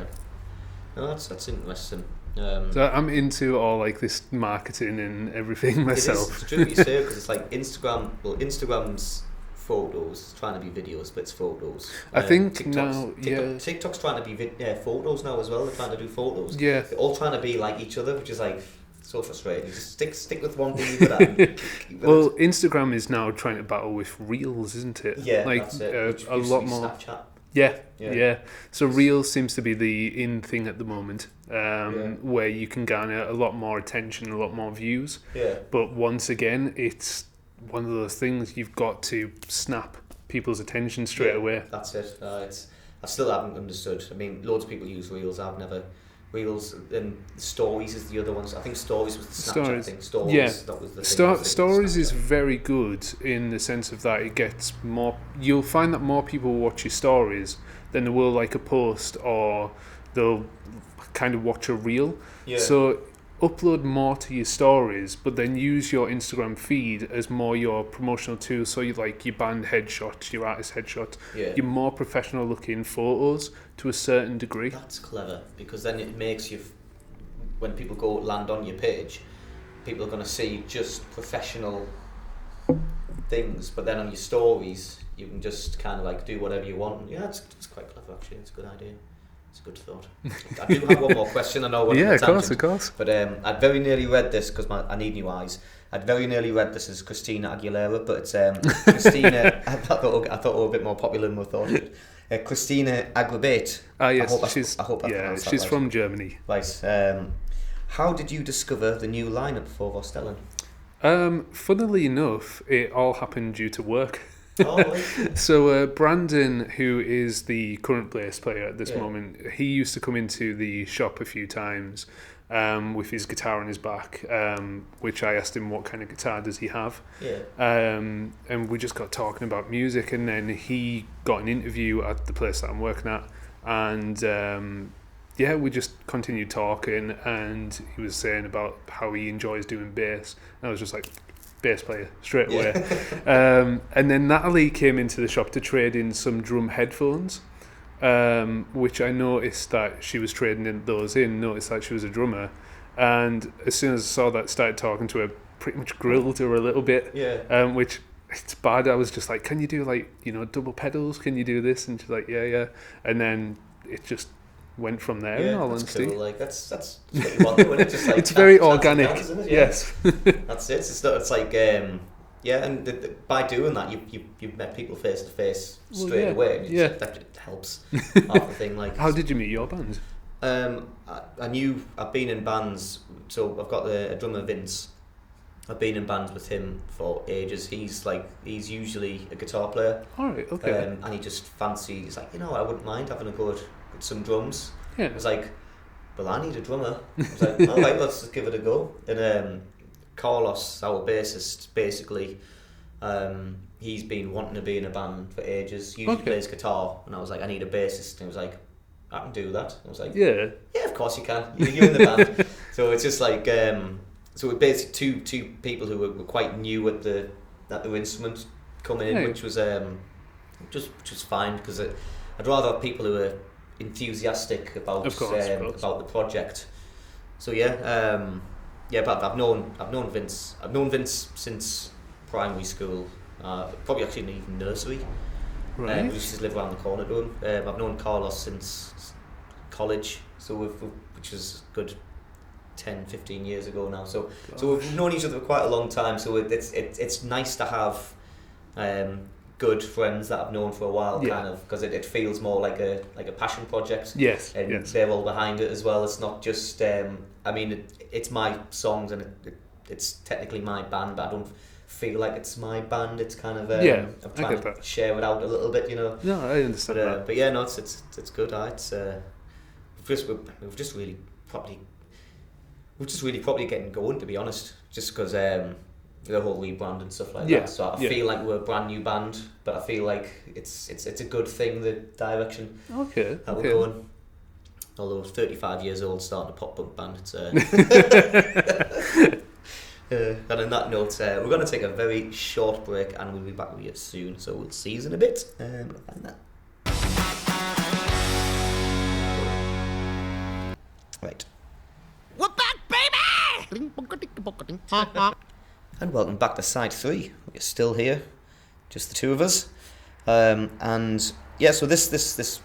No, that's interesting. So I'm into all like this marketing and everything myself. It's true what you say, because it's like Instagram. Well, Instagram's photos trying to be videos, but it's photos. I think TikTok's trying to be photos now as well. They're trying to do photos. Yeah, they're all trying to be like each other, which is like so frustrating. You just stick with one thing you're good at. Well, Instagram is now trying to battle with Reels, isn't it? Yeah, like that's it. a lot more. Snapchat. Yeah. So Reels seems to be the in thing at the moment, where you can garner a lot more attention, a lot more views. Yeah. But once again, it's one of those things you've got to snap people's attention straight away. That's it. I still haven't understood. I mean, loads of people use Reels. I've never. Reels and Stories is the other ones. I think Stories was the Snapchat thing. Stories, that was the thing. Stories is very good in the sense of that it gets more. You'll find that more people watch your stories than they will like a post, or they'll kind of watch a reel. Yeah. So upload more to your stories, but then use your Instagram feed as more your promotional tool. So you like your band headshots, your artist headshots, your more professional looking photos to a certain degree. That's clever, because then it makes you, when people go land on your page, people are going to see just professional things, but then on your stories you can just kind of like do whatever you want. Yeah, it's quite clever actually. It's a good idea. It's a good thought. I do have one more question. I know what. Yeah, of course. But I'd very nearly read this because I need new eyes. I'd very nearly read this as Christina Aguilera, but it's Christina. I thought it were a bit more popular than we thought. Christina Agrabate. Yes, I hope she's from Germany. Right. How did you discover the new lineup for Vorstellan? Funnily enough, it all happened due to work. Oh, so Brandon, who is the current bass player at this moment, he used to come into the shop a few times with his guitar on his back, which I asked him what kind of guitar does he have. And we just got talking about music, and then he got an interview at the place that I'm working at, and we just continued talking, and he was saying about how he enjoys doing bass, and I was just like, bass player straight away. And then Natalie came into the shop to trade in some drum headphones, which I noticed that she was trading noticed that she was a drummer, and as soon as I saw that, started talking to her, pretty much grilled her a little bit, which it's bad. I was just like, can you do like, double pedals, can you do this? And she's like, yeah, and then it just went from there. In all honesty, cool. Like that's what you want, isn't it? Just like it's very organic. Down, isn't it? Yes. That's it. It's like and by doing that, you've met people face to face straight away. And that helps. Half the thing. Like, how did you meet your band? I've been in bands. So I've got a drummer, Vince. I've been in bands with him for ages. He's usually a guitar player. All right. Okay. And he just fancied. He's like, I wouldn't mind having a go at some drums. I was like, well, I need a drummer. I was like, all right, let's just give it a go. And Carlos, our bassist, basically, he's been wanting to be in a band for ages. Usually plays guitar, and I was like, I need a bassist. And he was like, I can do that. I was like, yeah, of course you can. You're in the band. So it's just like, so we're basically two people who were quite new at the instrument coming in, which was fine, because I'd rather have people who are enthusiastic about about the project. So but I've known Vince since primary school, probably actually even nursery. Right. We used to live around the corner to him. I've known Carlos since college, so which is good 10-15 years ago now. So we've known each other for quite a long time. So it's nice to have good friends that I've known for a while, kind of, because it feels more like a passion project. Yes, and they're all behind it as well. It's not just it's my songs, and it's technically my band, but I don't feel like it's my band. It's kind of I'm trying to share it out a little bit, No, I understand that. But yeah, no, it's good. We've just really properly getting going, to be honest. Just because the whole rebrand and stuff like that. So I feel like we're a brand new band, but I feel like it's a good thing, the direction that we're going. Although 35 years old, starting a pop punk band, it's and on that note, we're going to take a very short break, and we'll be back with you soon. So we'll see you in a bit. Right. We're back, baby! And welcome back to side 3. We're still here, just the two of us. And yeah, so this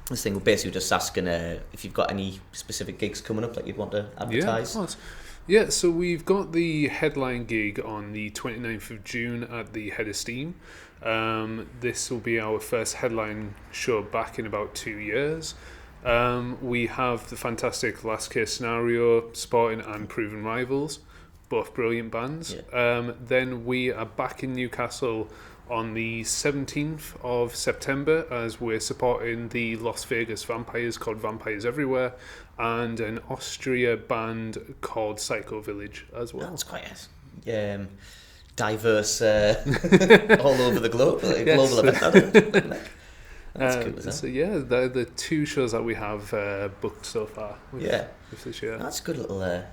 thing, we're basically just asking if you've got any specific gigs coming up that you'd want to advertise. Yeah, of course. Yeah, so we've got the headline gig on the 29th of June at the Head of Steam. This will be our first headline show back in about 2 years. We have the fantastic Last Case Scenario, Sporting and Proven Rivals, both brilliant bands. Yeah. Then we are back in Newcastle on the 17th of September as we're supporting the Las Vegas Vampires called Vampires Everywhere and an Austria band called Psycho Village as well. That's quite diverse all over the globe, like yes. Global event. That's cool, isn't it? So yeah, they're the two shows that we have booked so far with this year. That's a good little line.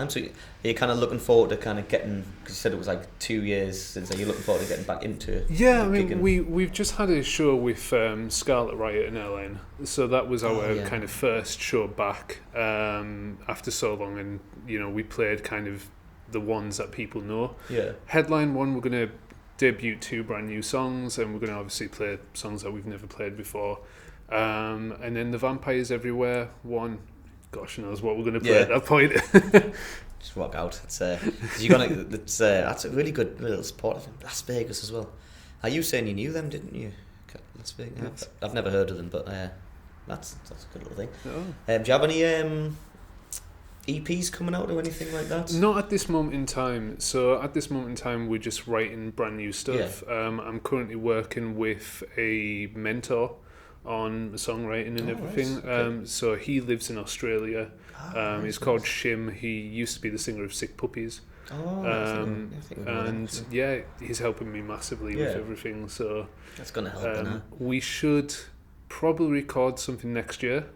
So you're kind of looking forward to kind of getting, because you said it was like 2 years since, you're looking forward to getting back into I mean, we've just had a show with Scarlet Riot in LN, so that was our kind of first show back after so long, and we played kind of the ones that people know. Headline one, we're going to debut 2 brand new songs, and we're going to obviously play songs that we've never played before, and then the Vampires Everywhere one, gosh knows what we're going to play at that point. Just rock out. That's a really good little spot. Las Vegas as well. Are you saying you knew them, didn't you? Las Vegas. Yes. I've never heard of them, but that's a good little thing. Do you have any EPs coming out or anything like that? Not at this moment in time. So at this moment in time, we're just writing brand new stuff. I'm currently working with a mentor on songwriting and everything. Nice. Okay. So he lives in Australia. He's called Shim. He used to be the singer of Sick Puppies. He's helping me massively with everything. So that's going to help. We should probably record something next year.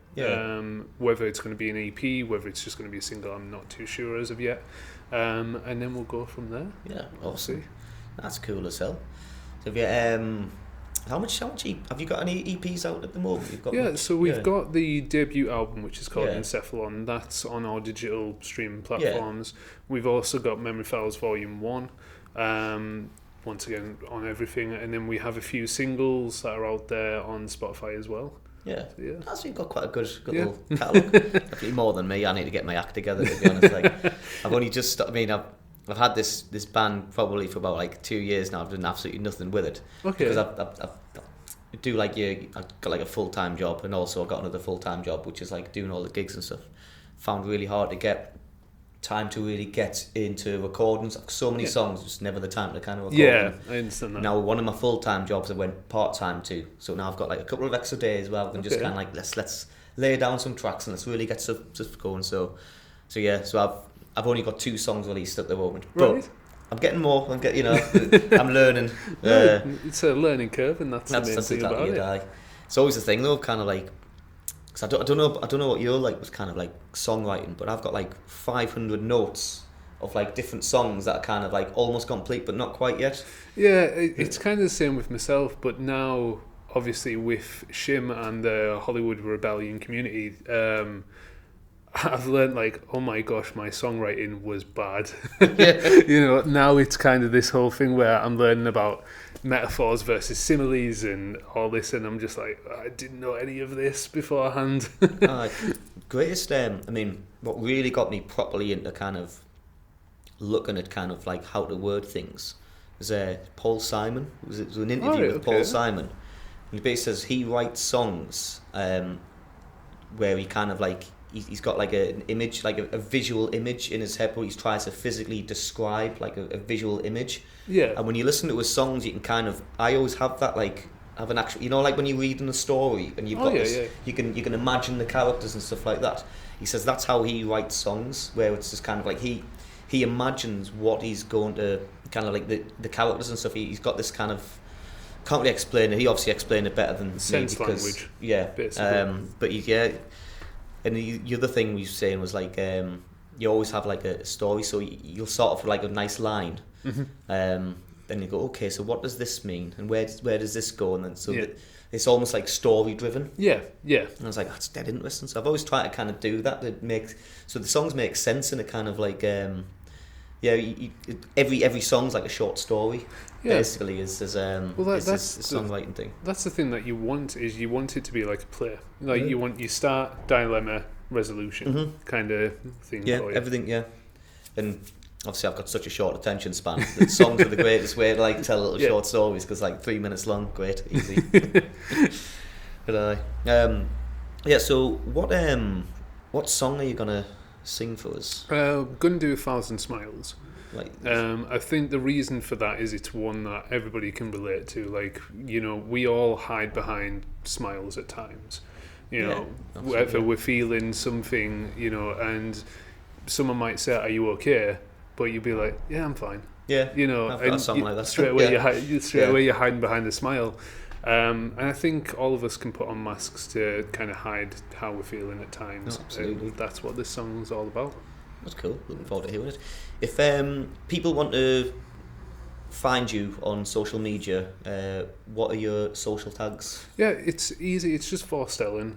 Whether it's going to be an EP, whether it's just going to be a single, I'm not too sure as of yet. And then we'll go from there. Yeah, awesome. That's cool as hell. So have you, how much have you got any EPs out at the moment? So we've got the debut album, which is called Encephalon. That's on our digital streaming platforms. We've also got Memory Files Volume 1, once again on everything, and then we have a few singles that are out there on Spotify as well. That's, you've got quite a good little catalogue. Definitely more than me. I need to get my act together, to be honest. I've only just I've had this band probably for about 2 years now. I've done absolutely nothing with it. Okay. Because I do I've got a full-time job, and also I've got another full-time job, which is doing all the gigs and stuff. Found really hard to get time to really get into recordings. So many songs, just never the time to kind of record them. I understand that. Now one of my full-time jobs I went part-time to, so now I've got a couple of extra days where I can just kind of let's lay down some tracks and let's really get stuff going. So I've only got 2 songs released at the moment, but I'm getting more. I'm learning. It's a learning curve, and that's the main thing about it. It's always the thing though, kind of because I don't know what you're like with kind of songwriting, but I've got 500 notes of different songs that are kind of almost complete but not quite yet. Yeah, it's kind of the same with myself, but now obviously with Shim and the Hollywood Rebellion community, I've learned oh my gosh, my songwriting was bad. Now it's kind of this whole thing where I'm learning about metaphors versus similes and all this, and I'm just I didn't know any of this beforehand. Greatest, what really got me properly into kind of looking at kind of how to word things was Paul Simon. It was an interview with Paul Simon. And he basically says he writes songs where he kind of he's got an image, a visual image in his head, where he tries to physically describe a visual image. And when you listen to his songs, you can kind of, I always have that have an actual, when you're reading a story and you've got you can imagine the characters and stuff like that. He says that's how he writes songs, where it's just kind of he imagines what he's going to kind of the characters and stuff. He's got this kind of, can't really explain it. He obviously explained it better than sense me because language. But and the other thing we were saying was you always have a story, so you'll sort of a nice line, then you go, okay, so what does this mean, and where does this go, and then it's almost like story driven. Yeah. And I was like, that's dead interesting. So I've always tried to kind of do that. So the songs make sense in a kind of like every song's like a short story. Yeah. Basically, is this songwriting thing. That's the thing that you want it to be like a play. Like you want you start, dilemma, resolution kind of thing. Yeah, for you. everything. Yeah, and obviously I've got such a short attention span that songs are the greatest way to like tell little short stories, because like 3 minutes long, great, easy. But so what song are you gonna sing for us? Gonna do 1,000 Smiles. Like, I think the reason for that is it's one that everybody can relate to. Like, you know, we all hide behind smiles at times. You know, whether we're feeling something, you know, and someone might say, "Are you okay?" But you'd be like, "Yeah, I'm fine." Yeah, you know, and something like that. Straight away, away you're hiding behind a smile. And I think all of us can put on masks to kind of hide how we're feeling at times. Absolutely. That's what this song's all about. That's cool. Looking forward to hearing it. If people want to find you on social media, what are your social tags? Yeah, it's easy. It's just Vorstellan.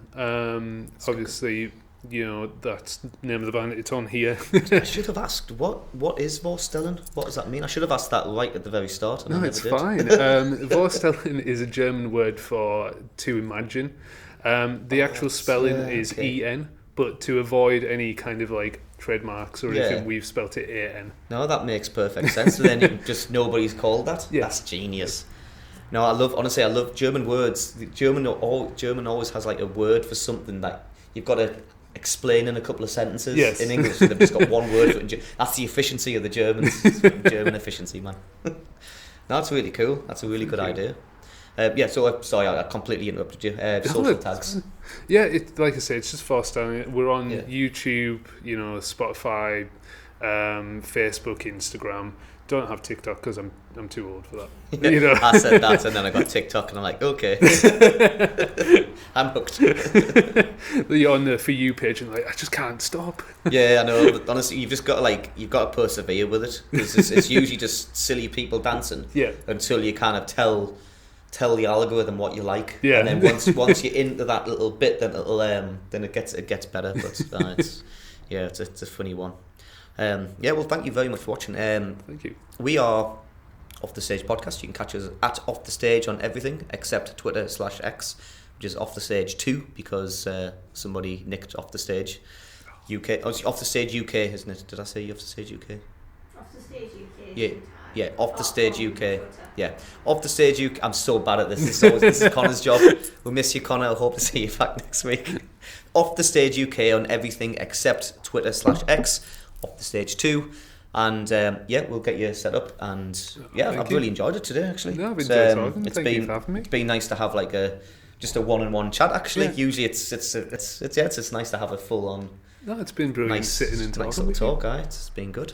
Obviously, you know, that's the name of the band. It's on here. I should have asked, what is Vorstellan? What does that mean? I should have asked that right at the very start. And no, it's fine. Vorstellan is a German word for to imagine. The actual spelling is EN, but to avoid any kind of like trademarks or anything, we've spelt it AN. No, that makes perfect sense. So then nobody's called that. Yeah. That's genius. No, I love German words. German always has like a word for something that you've got to explain in a couple of sentences. Yes. In English, they've just got one word for it. That's the efficiency of the Germans. German efficiency, man. No, that's really cool. That's a really good idea. Sorry, I completely interrupted you. Social tags. Yeah, like I say, it's just Vorstellan. We're on YouTube, you know, Spotify, Facebook, Instagram. Don't have TikTok because I'm too old for that. Yeah, you know? I said that, and then I got TikTok, and I'm like, okay, I'm hooked. You're on the For You page, and like, I just can't stop. Yeah, I know. But honestly, you've got to persevere with it, because it's usually just silly people dancing. Yeah. Until you kind of tell the algorithm what you like. Yeah. And then once you're into that little bit, then it gets better. But it's a funny one. Well, thank you very much for watching. Thank you. We are Off the Stage Podcast. You can catch us at Off the Stage on everything except Twitter/X, which is Off the Stage 2, because somebody nicked Off the Stage UK. Oh, it's Off the Stage UK, isn't it? Did I say Off the Stage UK? Off the Stage UK. Yeah, Off the Stage UK. Yeah, Off the Stage UK. I'm so bad at this. This is Connor's job. We'll miss you, Connor. I hope to see you back next week. Off the Stage UK on everything except Twitter/X. Off the Stage 2, and we'll get you set up. And I've really enjoyed it today. Actually, no, I've enjoyed talking. Thank you for having me. It's been nice to have like just a one-on-one chat. Actually, usually it's nice to have a full-on. No, it's been brilliant sitting and talking. Nice little talk, guys. It's been good.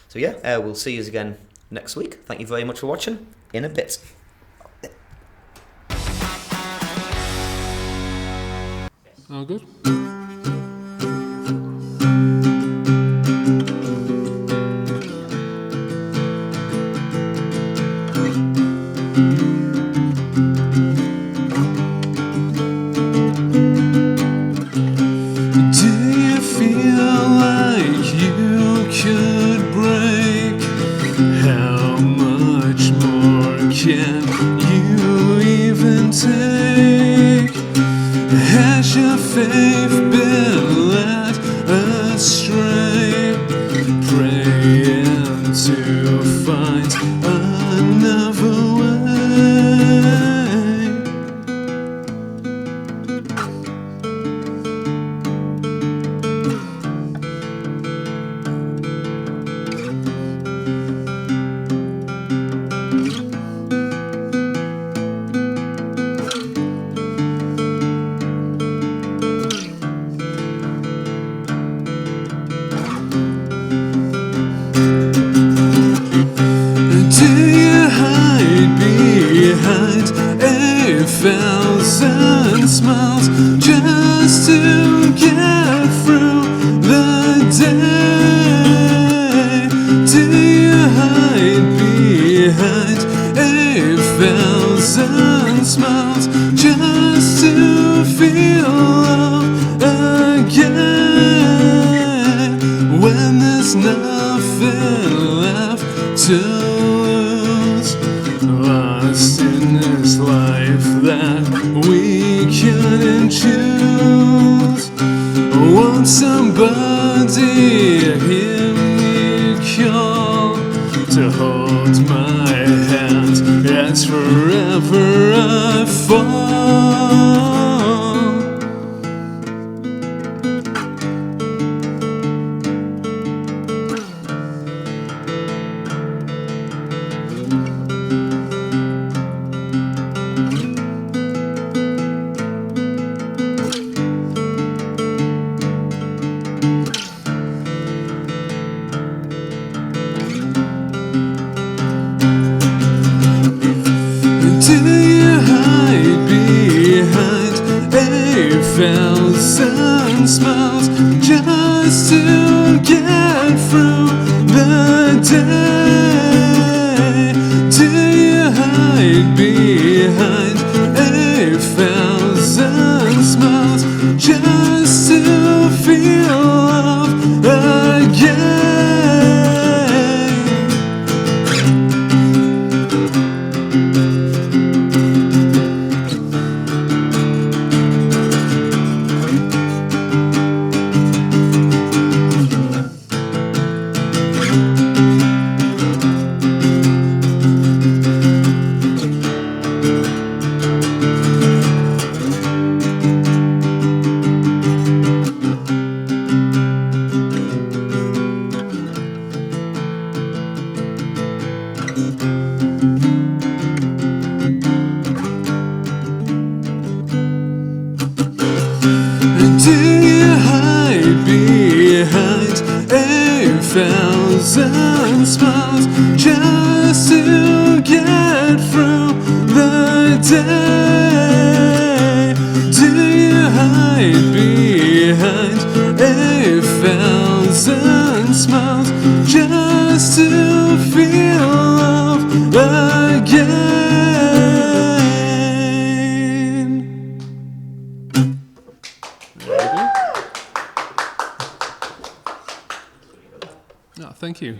So we'll see you again next week. Thank you very much for watching. In a bit. Oh, good. Has your faith been led astray, praying to find another way? Thousand smiles just to get through the day. Do you hide behind 8,000 smiles just to feel love again. When there's nothing left to lose, lost in this life that we couldn't choose. Won't somebody hear me call to hold my hand as forever I fall? Do you hide behind 8,000 smiles just to get through the day? Do you hide behind 8,000 smiles just to feel love again? Do you hide behind 8,000 smiles just to get through the day? Do you hide behind 8,000 smiles just to feel love again? Oh, thank you.